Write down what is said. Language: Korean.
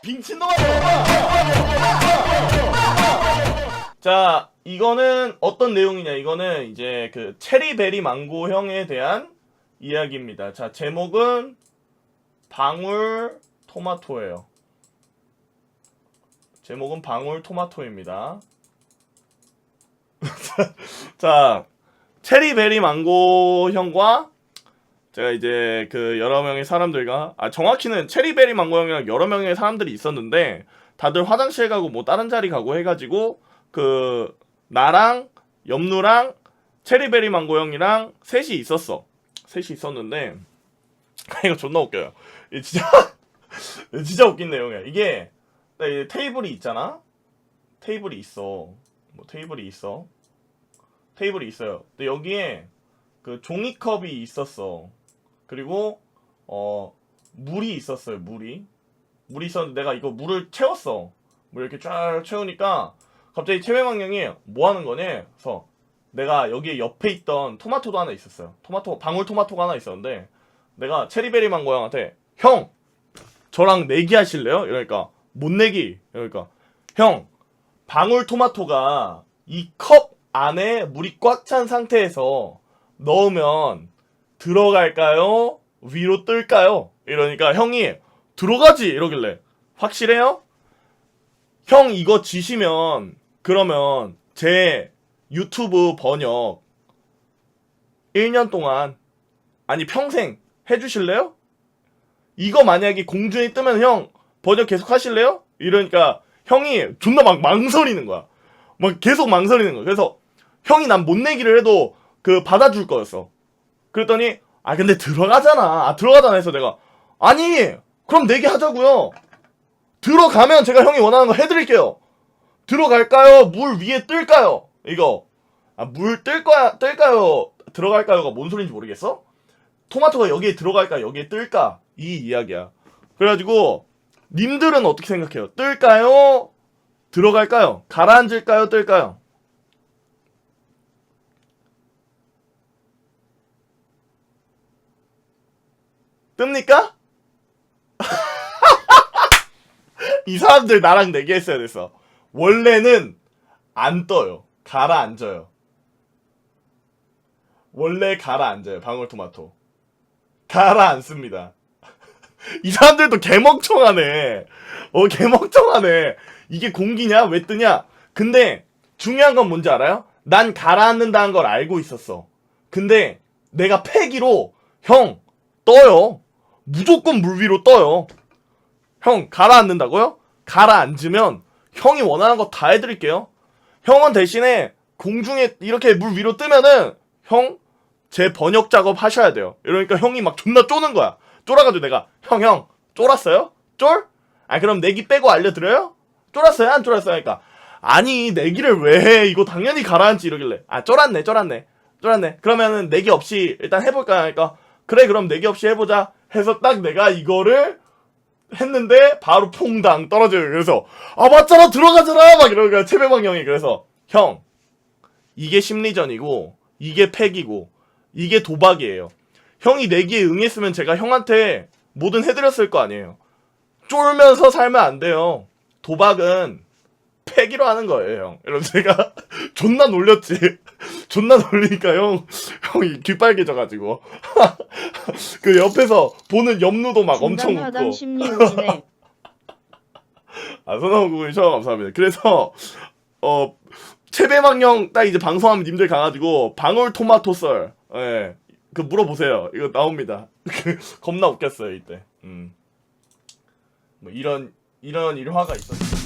빙친놈아. 자, 이거는 어떤 내용이냐? 이거는 이제 그 체리베리 망고 형에 대한 이야기입니다. 자, 제목은 방울 토마토예요. 제목은 방울 토마토입니다. 자, 체리베리 망고 형과 제가 이제 그 여러 명의 사람들과, 정확히는 체리베리 망고 형이랑 여러 명의 사람들이 있었는데 다들 화장실 가고 뭐 다른 자리 가고 해가지고 그 나랑 염누랑 체리베리 망고 형이랑 셋이 있었는데 이거 존나 웃겨요. 이게 진짜 진짜 웃긴 내용이야. 이게 테이블이 있잖아. 테이블이 있어요. 근데 여기에 그 종이컵이 있었어. 그리고 물이 있었어요. 물이 있었는데 내가 이거 물을 채웠어. 물 이렇게 쫙 채우니까 갑자기 체배망 형이 뭐 하는 거냐? 그래서 내가 여기에 옆에 있던 토마토도 하나 있었어요. 방울 토마토가 하나 있었는데 내가 체리베리 망고 형한테 형 저랑 내기 하실래요? 이러니까 못 내기. 이러니까 형 방울 토마토가 이 컵 안에 물이 꽉 찬 상태에서 넣으면 들어갈까요? 위로 뜰까요? 이러니까 형이 들어가지 이러길래 확실해요? 형 이거 지시면 그러면 제 유튜브 번역 1년 동안 아니 평생 해주실래요? 이거 만약에 공중에 뜨면 형 번역 계속 하실래요? 이러니까 형이 존나 막 망설이는 거야. 막 계속 망설이는 거야. 그래서 형이 난 못 내기를 해도 그 받아줄 거였어. 그랬더니 근데 들어가잖아. 들어가잖아 해서 내가 아니 그럼 내기 하자고요. 들어가면 제가 형이 원하는 거 해드릴게요. 들어갈까요? 물 위에 뜰까요? 이거 물 뜰까요? 들어갈까요가 뭔 소린지 모르겠어? 토마토가 여기에 들어갈까 여기에 뜰까 이 이야기야. 그래가지고 님들은 어떻게 생각해요? 뜰까요? 들어갈까요? 가라앉을까요? 뜰까요? 뜹니까? 이 사람들 나랑 내기했어야 됐어. 원래는 안 떠요. 가라앉아요. 원래 가라앉아요. 방울토마토. 가라앉습니다. 이 사람들도 개멍청하네. 개멍청하네. 이게 공기냐? 왜 뜨냐? 근데 중요한 건 뭔지 알아요? 난 가라앉는다는 걸 알고 있었어. 근데 내가 패기로 형 떠요. 무조건 물 위로 떠요. 형 가라앉는다고요? 가라앉으면 형이 원하는 거 다 해드릴게요. 형은 대신에 공중에 이렇게 물 위로 뜨면은 형 제 번역 작업 하셔야 돼요. 이러니까 형이 막 존나 쪼는 거야. 쫄아가지고 내가 형 쫄았어요? 쫄? 그럼 내기 빼고 알려드려요? 쫄았어요? 안 쫄았어요? 그러니까 아니 내기를 왜 해? 이거 당연히 가라앉지 이러길래 쫄았네. 그러면은 내기 없이 일단 해볼까? 하니까 그래 그럼 내기 없이 해보자 해서 딱 내가 이거를 했는데 바로 퐁당 떨어져요. 그래서 맞잖아 들어가잖아 막 이러니까 채배방 형이 그래서 형 이게 심리전이고 이게 패기고 이게 도박이에요. 형이 내기에 응했으면 제가 형한테 뭐든 해드렸을 거 아니에요. 쫄면서 살면 안 돼요. 도박은 패기로 하는 거예요 형. 이러면서 제가 존나 놀렸지. 존나 놀리니까 형이 귀빨개져가지고 그 옆에서 보는 염누도 막 엄청 웃고. 심리 오지네. 소나무구이 처음 감사합니다. 그래서 채배망 형 딱 이제 방송하면 님들 가가지고 방울토마토 썰 그 물어보세요. 이거 나옵니다. 겁나 웃겼어요 이때. 뭐 이런 일화가 있었어요.